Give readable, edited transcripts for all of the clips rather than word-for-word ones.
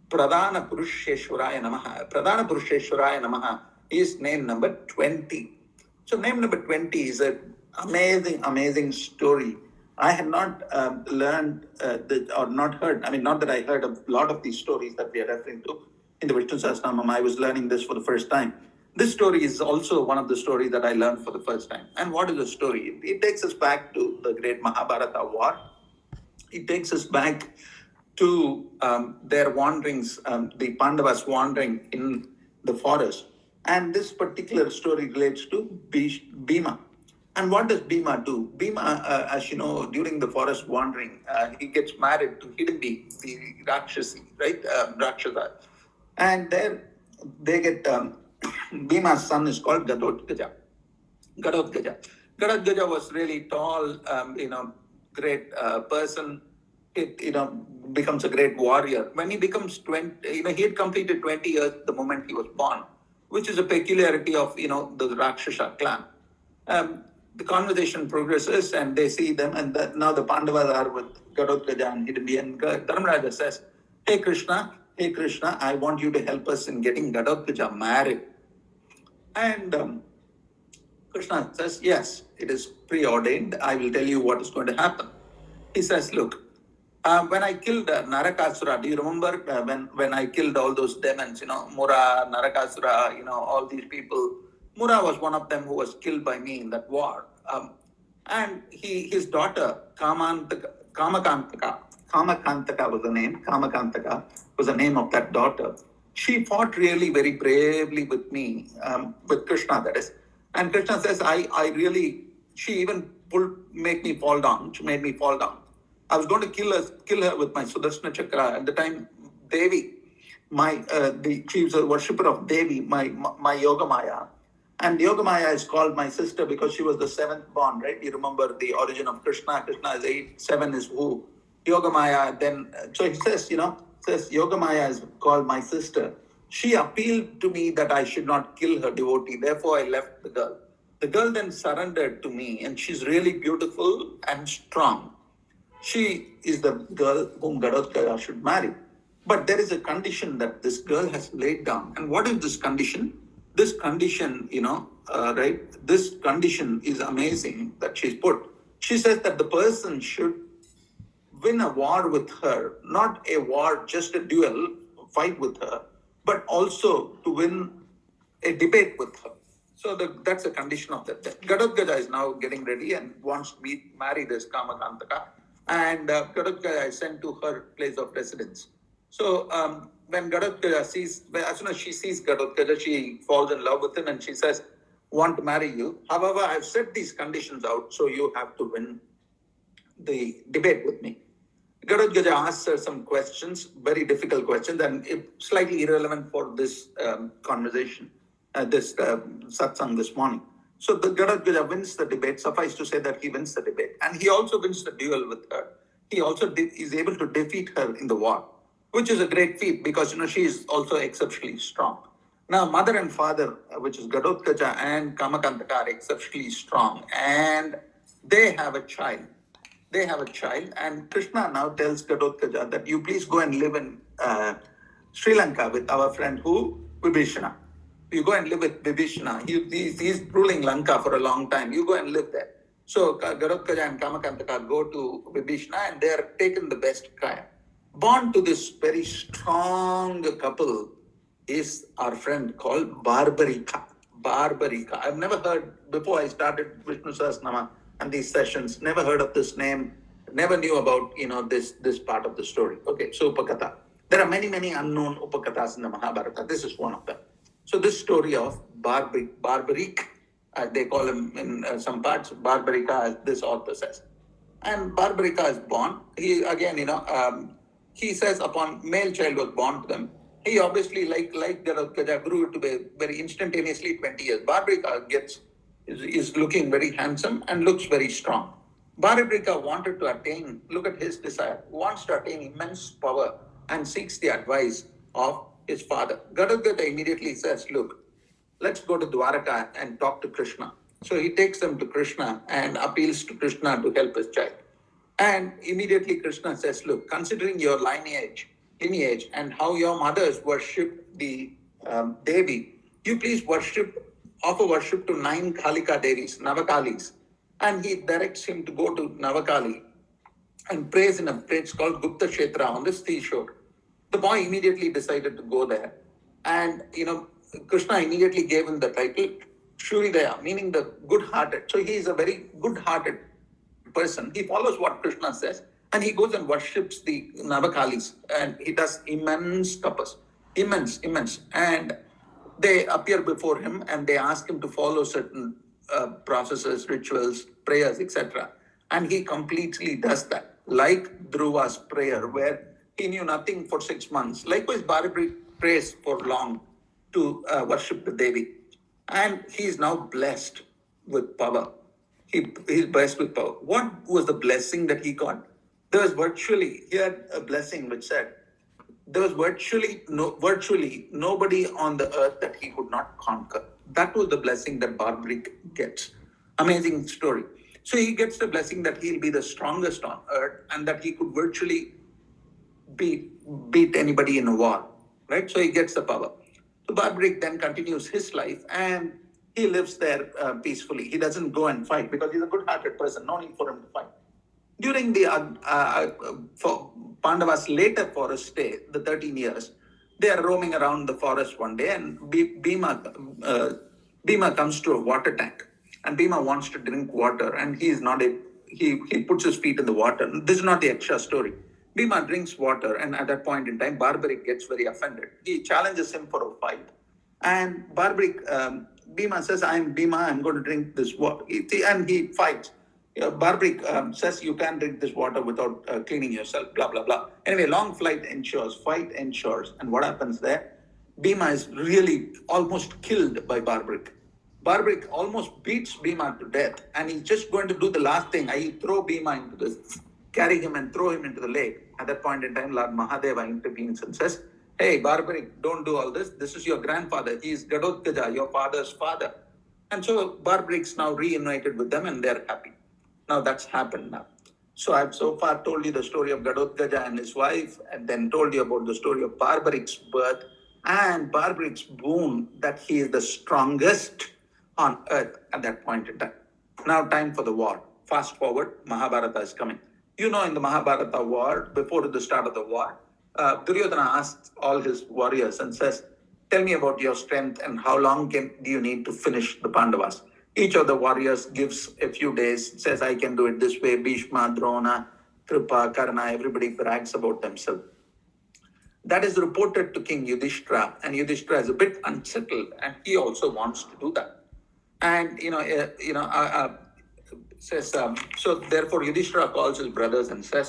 Pradana Purusheshwaraya Namaha. Pradana Purusheshwaraya Namaha is name number 20. So name number 20 is an amazing story. I had not learned or not heard, not that I heard a lot of these stories that we are referring to in the Vishnu Sahasranamam. I was learning this for the first time. This story is also one of the stories that I learned for the first time. And what is the story? It takes us back to the great Mahabharata war. It takes us back to their wanderings, the Pandavas wandering in the forest. And this particular story relates to Bhima. And what does Bhima do? Bhima, as you know, during the forest wandering, he gets married to Hidimbi, the Rakshasi, right? Rakshasa. And there they get, Bhima's son is called Gadotkaja. Gadotkaja. Gadotkaja was really tall, great person. It, becomes a great warrior. When he becomes 20, he had completed 20 years the moment he was born, which is a peculiarity of, the Rakshasa clan. The conversation progresses and they see them, and now the Pandavas are with Gadotkaja and Hidimbi, and Dharmaraja says, hey Krishna, I want you to help us in getting Gadotkaja married. And Krishna says, yes, it is preordained. I will tell you what is going to happen. He says, look, when I killed Narakasura, do you remember when I killed all those demons, Mura, Narakasura, all these people? Mura was one of them who was killed by me in that war. And his daughter, Kamakantaka was the name, Kamakantaka was the name of that daughter. She fought really very bravely with me, with Krishna, that is. And Krishna says, she even made me fall down. She made me fall down. I was going to kill her with my Sudarshana Chakra. At the time, Devi, she was a worshipper of Devi, my Yogamaya. And Yogamaya is called my sister because she was the seventh born, right? You remember the origin of Krishna. Krishna is 8, 7 is who? Yogamaya. Then, so he says, Yogamaya is called my sister. She appealed to me that I should not kill her devotee. Therefore, I left the girl. The girl then surrendered to me, and she's really beautiful and strong. She is the girl whom Gadotkaja should marry. But there is a condition that this girl has laid down. And what is this condition? This condition, right? This condition is amazing that she's put. She says that the person should win a war with her, not a war, just a duel, fight with her, but also to win a debate with her. So that's a condition of that. Gadotkaja is now getting ready and wants to marry this Kamakantaka. And Gadotkaja is sent to her place of residence. So when Gadotkaja as soon as she sees Gadotkaja, she falls in love with him and she says, want to marry you. However, I've set these conditions out, so you have to win the debate with me. Gadotkaja asks her some questions, very difficult questions, and slightly irrelevant for this conversation, this satsang this morning. So the Gadotkaja wins the debate. Suffice to say that he wins the debate. And he also wins the duel with her. He also is able to defeat her in the war, which is a great feat because, she is also exceptionally strong. Now, mother and father, which is Gadotkaja and Kamakantaka, are exceptionally strong. And they have a child. And Krishna now tells Gadotkaja that you please go and live in Sri Lanka with our friend Vibhishana. You go and live with Vibhishana. He's ruling Lanka for a long time. You go and live there. So Gadotkaja and Kamakantaka go to Vibhishana and they are taken the best care. Born to this very strong couple is our friend called Barbarika. I've never heard, before I started Vishnu Sahasranama and these sessions, never heard of this name, never knew about, this part of the story. Okay, so Upakatha. There are many, many unknown Upakathas in the Mahabharata. This is one of them. So this story of Barbarik, they call him in some parts, Barbarika, as this author says. And Barbarika is born. He, again, he says upon male child was born to them. He obviously, like Gadotkaja, grew to be very instantaneously 20 years. Barbarika is looking very handsome and looks very strong. Barbarika wanted to attain, look at his desire, wants to attain immense power and seeks the advice of his father. Gadotkaja immediately says, look, let's go to Dwaraka and talk to Krishna. So he takes them to Krishna and appeals to Krishna to help his child. And immediately Krishna says, look, considering your lineage, lineage and how your mothers worshipped the Devi, you please offer worship to 9 Kalika Devis, Navakalis. And he directs him to go to Navakali and prays in a place called Gupta Kshetra on the seashore. The boy immediately decided to go there. And, Krishna immediately gave him the title Shuridaya, meaning the good-hearted. So he is a very good-hearted person. He follows what Krishna says and he goes and worships the Navakalis and he does immense tapas, immense. And they appear before him and they ask him to follow certain processes, rituals, prayers, etc. And he completely does that, like Dhruva's prayer, where he knew nothing for 6 months. Likewise, Bharati prays for long to worship the Devi. And he is now blessed with power. He's blessed with power. What was the blessing that he got? He had a blessing which said, there was virtually nobody on the earth that he could not conquer. That was the blessing that Barbaric gets. Amazing story. So he gets the blessing that he'll be the strongest on earth and that he could virtually beat anybody in a war, right? So he gets the power. So Barbaric then continues his life and he lives there peacefully. He doesn't go and fight because he's a good-hearted person. No need for him to fight. During the for Pandava's later forest stay, the 13 years, they are roaming around the forest one day, and Bhima comes to a water tank, and Bhima wants to drink water, and he is not a he puts his feet in the water. This is not the Yaksha story. Bhima drinks water, and at that point in time, Barbaric gets very offended. He challenges him for a fight, and Barbaric Bhima says, "I'm Bhima. I'm going to drink this water," and he fights. Barbaric says you can't drink this water without cleaning yourself, blah, blah, blah. Anyway, long fight ensures. And what happens there? Bhima is really almost killed by Barbaric. Barbaric almost beats Bhima to death. And he's just going to do the last thing. I throw Bhima into this, carry him and throw him into the lake. At that point in time, Lord Mahadeva intervenes and says, "Hey, Barbaric, don't do all this. This is your grandfather. He is Gadotkaja, your father's father." And so Barbaric's now reunited with them and they're happy. Now that's happened now. So I've so far told you the story of Gadotkaja and his wife, and then told you about the story of Barbaric's birth and Barbaric's boon that he is the strongest on earth at that point in time. Now time for the war. Fast forward, Mahabharata is coming. In the Mahabharata war, before the start of the war, Duryodhana asks all his warriors and says, "Tell me about your strength and how long do you need to finish the Pandavas?" Each of the warriors gives a few days, says, "I can do it this way." Bhishma, Drona, Kripa, Karna, everybody brags about themselves. That is reported to King Yudhishthira, and Yudhishthira is a bit unsettled, and he also wants to do that. And says so. Therefore, Yudhishthira calls his brothers and says,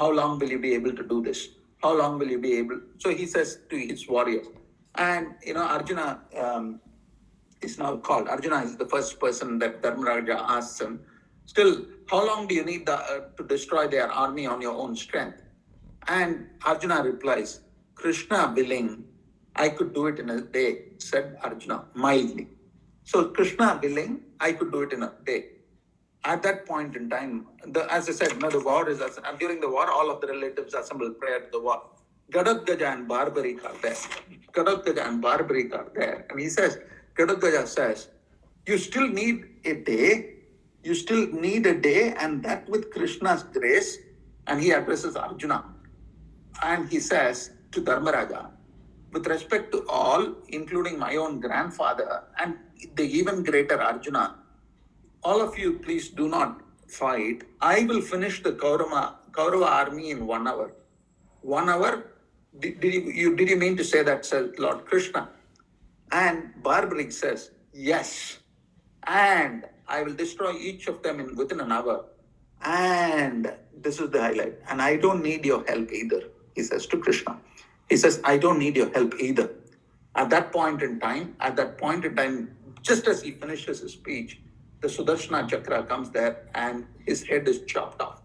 "How long will you be able to do this? How long will you be able?" So he says to his warriors, and Arjuna. Is now called. Arjuna is the first person that Dharmaraja asks him, "Still, how long do you need to destroy their army on your own strength?" And Arjuna replies, "Krishna willing, I could do it in a day," said Arjuna mildly. So Krishna willing, I could do it in a day. At that point in time, as I said, the war is, during the war, all of the relatives assembled prior to the war. Gadotkaja and Barbaric are there. And he says, Gadotkaja says, "You still need a day. And that with Krishna's grace." And he addresses Arjuna. And he says to Dharmaraja, "With respect to all, including my own grandfather and the even greater Arjuna, all of you please do not fight. I will finish the Kaurava army in 1 hour." 1 hour? Did you mean to say that, said Lord Krishna? And Barbaric says, "Yes. And I will destroy each of them within an hour. And this is the highlight. And I don't need your help either," he says to Krishna. He says, "I don't need your help either." At that point in time, just as he finishes his speech, the Sudarshana Chakra comes there and his head is chopped off.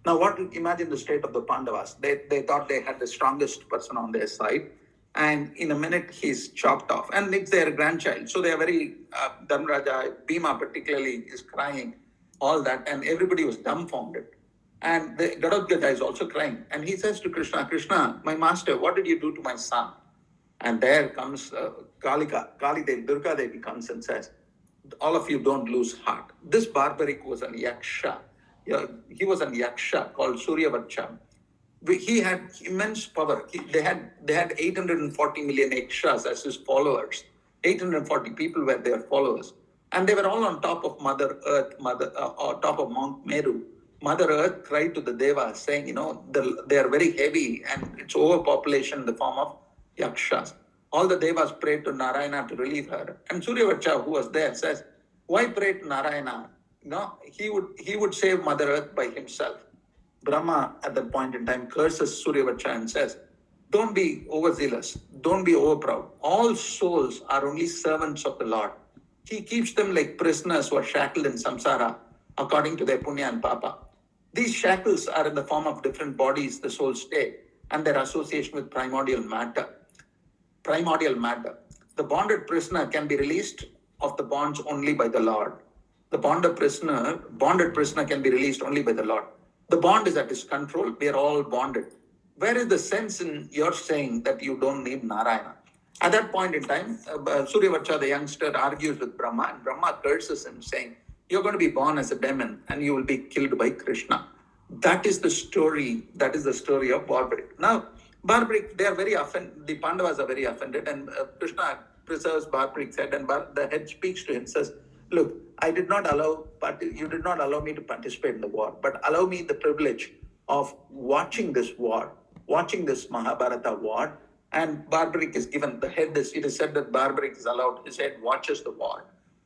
Now, imagine the state of the Pandavas. They thought they had the strongest person on their side. And in a minute, he's chopped off. And it's their grandchild. So they are very, Dharmaraja, Bhima particularly, is crying, all that. And everybody was dumbfounded. And the Gadadgata is also crying. And he says to Krishna, Krishna, my master, what did you do to my son? And there comes Kali Devi, Durga Devi comes and says, all of you don't lose heart. This barbaric was an yaksha. Yeah, he was an yaksha called Suryavacha. He had immense power. They had 840 million yakshas as his followers. 840 people were their followers. And they were all on top of Mother Earth, on top of Mount Meru. Mother Earth cried to the Devas saying, they are very heavy and it's overpopulation in the form of yakshas. All the Devas prayed to Narayana to relieve her. And Suryavacha, who was there, says, why pray to Narayana? He would save Mother Earth by himself. Brahma at that point in time curses Suryavacha and says, don't be overzealous, don't be overproud. All souls are only servants of the Lord. He keeps them like prisoners who are shackled in samsara according to their punya and papa. These shackles are in the form of different bodies the souls take and their association with primordial matter. The bonded prisoner can be released of the bonds only by the Lord. The bonded prisoner can be released only by the Lord. The bond is at his control. We are all bonded. Where is the sense in your saying that you don't need Narayana? At that point in time, Suryavacha, the youngster, argues with Brahma, and Brahma curses him, saying, you're going to be born as a demon and you will be killed by Krishna. That is the story of Barbaric. Now, Barbaric, they are very offended, the Pandavas are very offended, and Krishna preserves Barbaric's head, and the head speaks to him, says, look, you did not allow me to participate in the war, but allow me the privilege of watching this war, watching this Mahabharata war. And Barbaric is given the head. It is said that Barbaric is allowed, his head watches the war.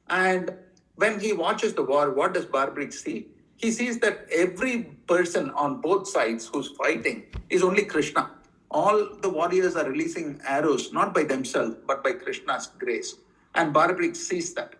And when he watches the war, what does Barbaric see? He sees that every person on both sides who's fighting is only Krishna. All the warriors are releasing arrows, not by themselves, but by Krishna's grace. And Barbaric sees that.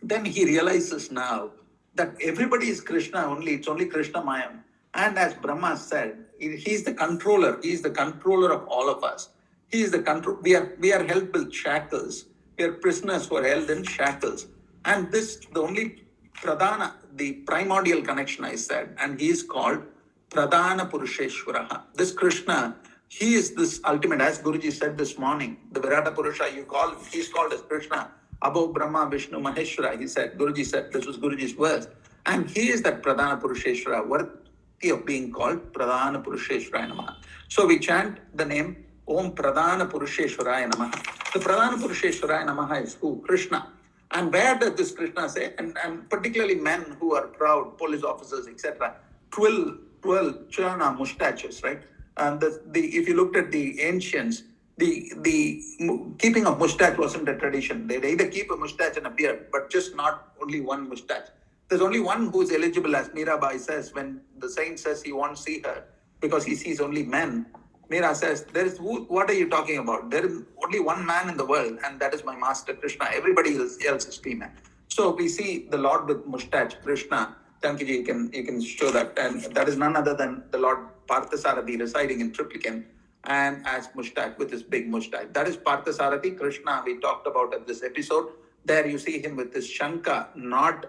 Then he realizes now that everybody is Krishna only, it's only Krishna Mayam. And as Brahma said, he's the controller. He's the controller of all of us. He is the control. We are held with shackles. We are prisoners who are held in shackles. And this, the only Pradana, the primordial connection I said, and he is called Pradana Purusheshwaraha. This Krishna, he is this ultimate, as Guruji said this morning, the Virata Purusha, he's called as Krishna. Above Brahma, Vishnu, Maheshwara, Guruji said, this was Guruji's words. And he is that Pradana Purusheshwara, worthy of being called Pradana Purusheshwaraya Namaha. So we chant the name Om Pradana Purusheshwaraya Namaha. The Pradana Purusheshwaraya Namaha is who? Krishna. And where does this Krishna say? And particularly men who are proud, police officers, etc. 12 churna mustaches, right? And if you looked at the ancients, the keeping of mustache wasn't a tradition. They'd either keep a mustache and a beard, but just not only one mustache. There's only one who's eligible, as Mirabai says, when the saint says he won't see her because he sees only men. Mira says, what are you talking about? There is only one man in the world, and that is my master Krishna. Everybody else is female. So we see the Lord with mustache, Krishna. Tankiji, you can show that. And that is none other than the Lord Parthasarathi residing in Triplicane, and as mustache with his big mustache. That is Parthasarathi, Krishna we talked about at this episode. There you see him with his Shanka, not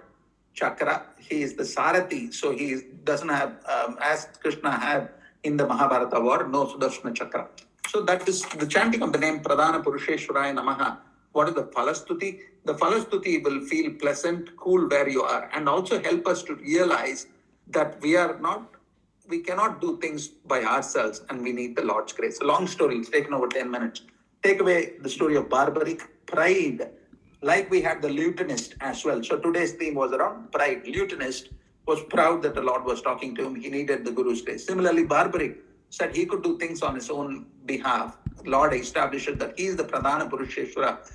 Chakra. He is the Sarathi, so he doesn't have, as Krishna had in the Mahabharata war, no Sudarshana Chakra. So that is the chanting of the name Pradana Purusheshwaraya Namaha. What is the Phalastuti? The Phalastuti will feel pleasant, cool where you are, and also help us to realize that we cannot do things by ourselves, and we need the Lord's grace. A long story, it's taken over 10 minutes. Take away the story of barbaric pride, like we had the lutenist as well. So today's theme was around pride. Lutenist was proud that the Lord was talking to him. He needed the Guru's grace. Similarly, barbaric said he could do things on his own behalf. Lord established that he is the Pradana Purusheshwara